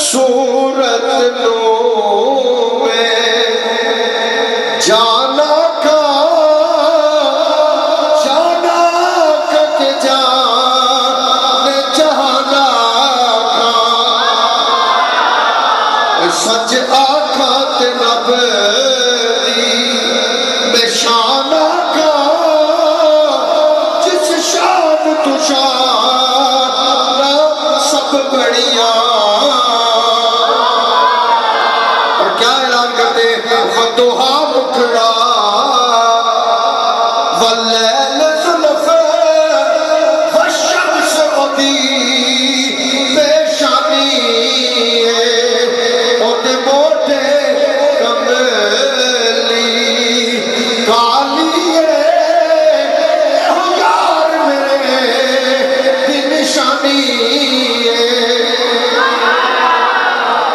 صورت نو میں جانا کا جانا کہ جان جہانا کا سچ آکھا تے نب دی میں شانہ کا جس شان تو شان سب بڑیاں اور کیا اعلان کرتے فتوحا مکھڑا واللیل ظلف والشمس عدی پیشانی اور موٹے کملی کالی یار میرے دی نشانی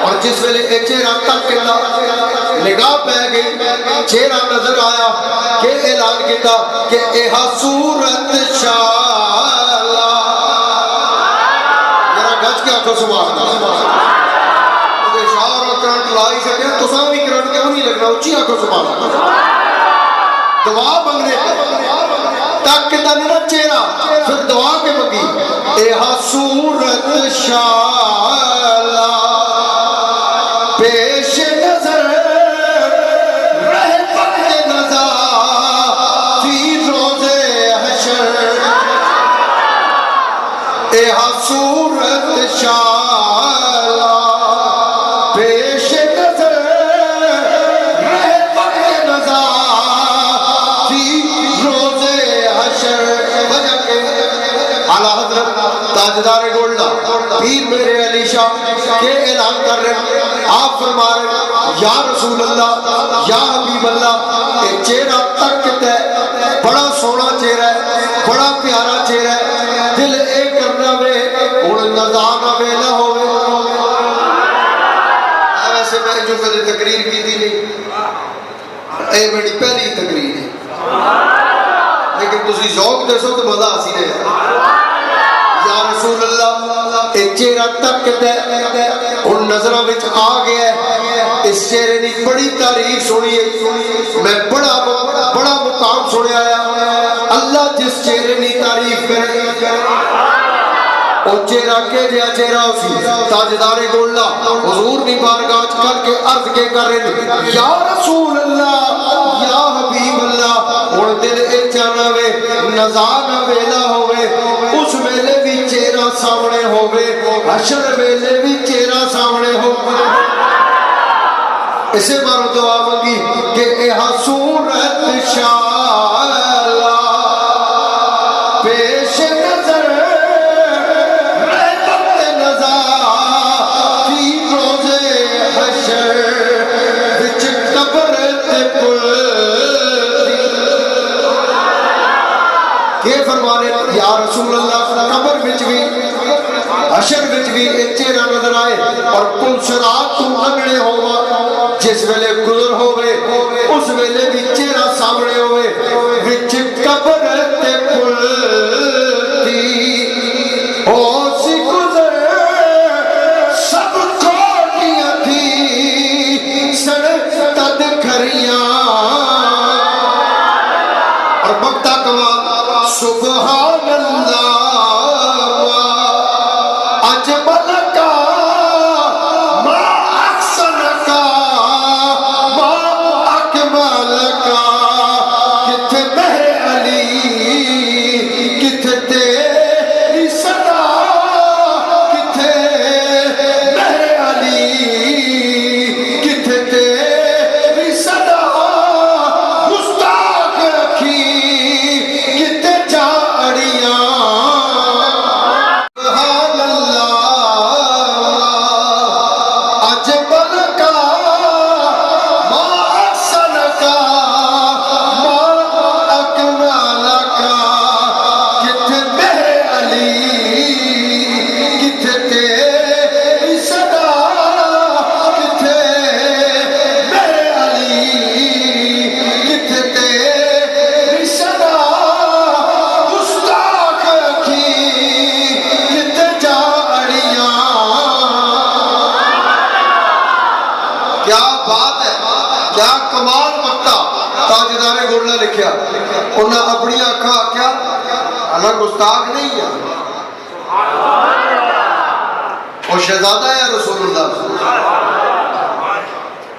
اور جس ویلے اے چہرہ تک نگاہ پہ گئی چہرہ نظر آیا کہ اعلان کیتا کہ ایہا صورت شالا میرا گج کے آنکھوں سبحان اللہ اشار اور کرنٹ لائی سکے تو سامی کرنٹ کیوں نہیں لگنا اچھی آنکھوں سبحان اللہ دعا مانگنے تک کتا نہ چہرہ پھر دعا کے مگی ایہا صورت شالا پیش نظر رہ وقت نظر فی روز حشر ایہا صورت شالا پیش نظر رہ وقت نظر فی روز حشر وجہ کے اعلیٰ حضرت تاجدار گولڈا پیر میرے علی شاہ کے اعلان کر رہے آپ فرما رہے یا رسول اللہ یا حبیب اللہ اے چہرہ تک تے بڑا سونا چہرہ ہے بڑا پیارا چہرہ ہے دل اے کرنا وے اور نظانہ ویلا ہوئے ایسے میں جو کدے تقریر کی تھی نہیں اے میری پہلی تقریر ہے لیکن تسی ذوق دے سو تو مزہ آسی رہے یا رسول اللہ اے چہرہ تک تے ان نظرہ وچ آ گیا ہے اس چہرے نے بڑی تعریف سنی ہے میں بڑا مقام سنے آیا اللہ جس چہرے نے تعریف کرے اور چہرہ کے جیا چہرہ اسی تاجدار گولڈا حضور نے بارگاہ کر کے عرض کے کر رہے یا رسول اللہ یا حبیب اللہ اور دل اے چانا وے نظانہ ویلا ہوئے اس ویلے بھی چہرہ سامنے ہوئے حشر ویلے بھی چہرہ سامنے ہوئے اسے بارو دعا مانگی کہ ایہا صورت شالا پیش نظر رہ وقت نظر فی روز حشر وچ قبر تے پل کہ فرمانے یا رسول اللہ قبر وچ بھی حشر وچ بھی ایک چہرہ نظر آئے اور پل صراط تو لگنے ہوا جس ویلے گزر ہوئے اس ویلے بھی چہرہ سامنے ہوئے وچ قبر تے پل دی او سی گزر سب کوٹیاں تھی سڑک تد کھریاں اور بکتا کوا سبحان اللہ اج ملک تاجدار گولڑا لکھیا انہاں اپنی اکھاں آکھیا اللہ گستاخ نہیں ہے وہ شہزادہ ہے رسول اللہ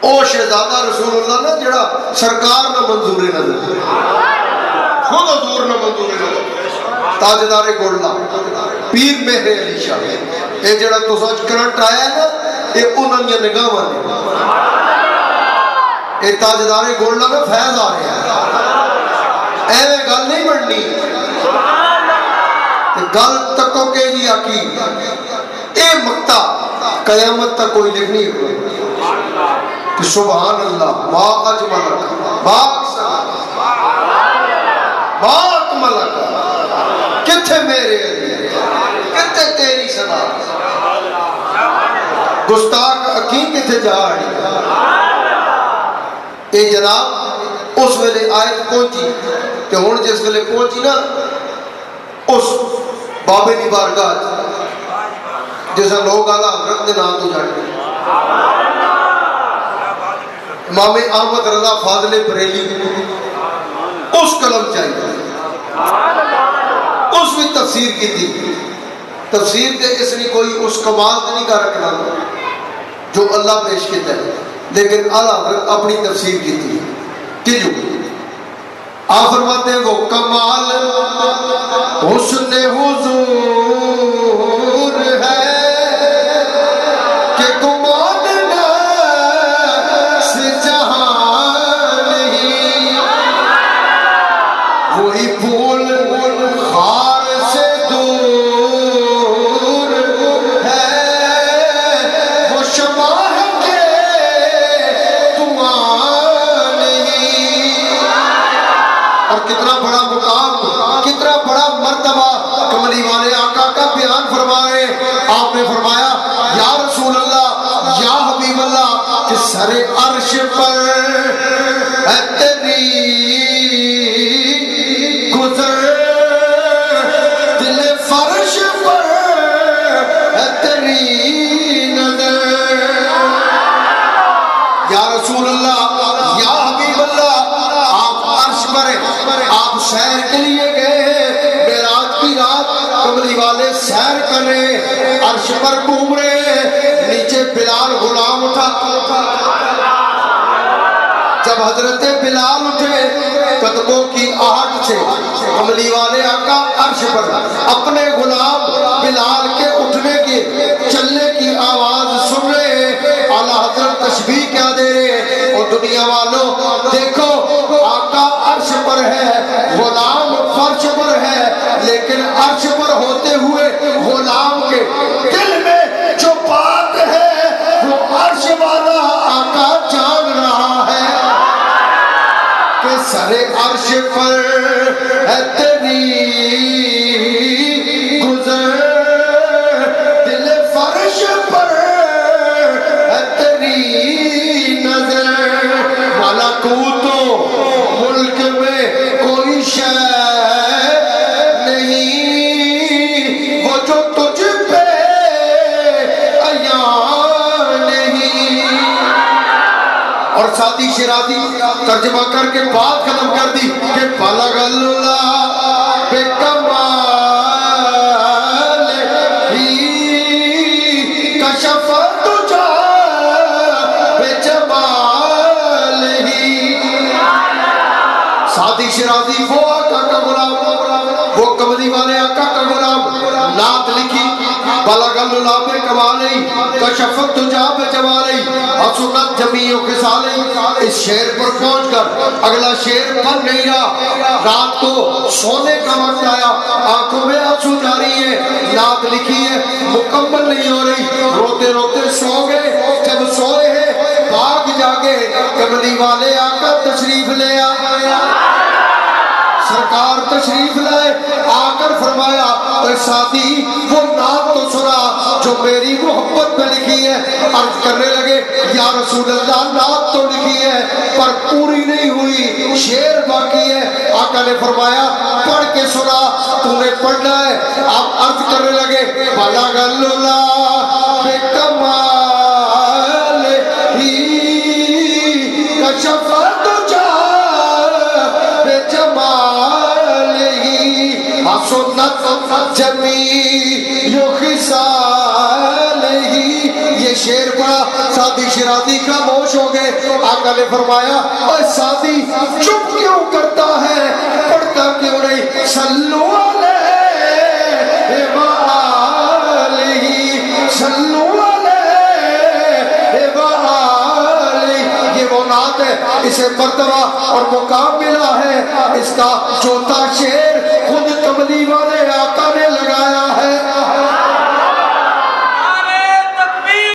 او شہزادہ رسول اللہ نے جڑا سرکار نہ منظور نظر خود حضور نہ منظور نظر تاجدار گولڑا پیر مہر علی شاہ یہ جڑا تو سچ کرنٹ آیا ہے نا یہ انہوں نے نگاہ نے یہ تاجدار گولڑا میں فیض آ رہا ہے ایویں گل نہیں بڑھنی گل تکو کے جی آکی اے مقطع قیامت تک کوئی لکھنی ہے کہ سبحان اللہ ما اجملک ما اکملک کتھے میرے علی کتھے تیری صدا گستاخ اکین کتھے جاڑی اے جناب اس ویلے آیت پہنچی کہ ہون جس ویلے پہنچی نا اس بابے کی بارگاہ جیسا لوگ آلہ حضرت نے نام تو جانے امام احمد رضا فاضل بریلی اس کلم چاہیے اس بھی تفسیر کی تھی تفسیر تے اس نے کوئی اس کمال تے نہیں کر رکھنا جو اللہ پیش کیتا ہے لیکن اعلیٰ حضرت اپنی تفسیر کی تھی کہ جو آپ فرماتے ہیں وہ کمال حسن حضور ہے کہ گمان نفس جہاں نہیں وہی پھول خار سے دور ہے وہ شمع ہے کہ دعا نہیں اور کتنا بڑا مقام کتنا بڑا مرتبہ کملی والے آقا کا بیان فرما رہے آپ نے فرمایا یا رسول اللہ یا حبیب اللہ کہ سر عرش پر ہے تیری گزر دل فرش پر ہے تیری نظر یا رسول اللہ یا حبیب اللہ آپ عرش پر آپ سیر کے لیے گئے معراج کی رات کملی والے سیر کر رہے عرش پر گھوم رہے نیچے بلال غلام اٹھا جب حضرت بلال اٹھے قدموں کی آہٹ سے کملی والے آقا عرش پر اپنے غلام بلال کے اٹھنے کی چلنے کی آواز سن رہے اعلیٰ حضرت تشبیہ کیا دے رہے اور دنیا والوں دیکھو آقا عرش پر ہے غلام فرش پر ہے لیکن عرش پر ہوتے ہوئے غلام کے دل میں جو بات ہے وہ عرش والا آقا جان رہا ہے کہ سر عرش پر ہے تیری گزر دل فرش پر ہے تیری نظر ملکوت و ملک میں کوئی شے نہیں وہ جو تجھ پہ عیاں نہیں اور ساتھی شرادی ترجمہ کر کے بات ختم کر دی کہ بلغ اللہ بے کمال ہی کشف تجھا بے جمال ہی ساتھی شرادی وہ آقا کا غلام وہ کملی والے آقا کا غلام نعت لکھی بلغ اللہ بے کمالی کشفت تجھا بے جمالی حسنت جمیع خصالی اس شعر پر پہنچ کر اگلا شعر بن نہیں رہا رات کو سونے کا وقت آیا آنکھوں میں آنسو جاری ہے نعت لکھی ہے مکمل نہیں ہو رہی روتے روتے سو گئے جب سوئے ہیں بھاگ جاگے کملی والے آقا تشریف لے آیا سرکار تشریف لائے آ کر فرمایا اے ساتھی وہ نعت تو سنا جو میری محبت میں لکھی ہے عرض کرنے لگے یا رسول اللہ نعت تو لکھی ہے پر پوری نہیں ہوئی شعر باقی ہے آقا نے فرمایا پڑھ کے سنا تو نے پڑھنا ہے آپ عرض کرنے لگے بلغ اللہ بے کمال ہی کشف تجھا جمیع خصالہ. یہ شعر پڑا، سعدی شیرازی خاموش ہو گئے. آقا نے فرمایا اے سعدی چپ کیوں کرتا ہے، پڑھتا کیوں نہیں؟ صلو علیہ وآلہ، صلو علیہ وآلہ. یہ وہ نعت ہے، اسے مرتبہ اور مقام ملا ہے. اس کا چوتھا شعر خود کملی والے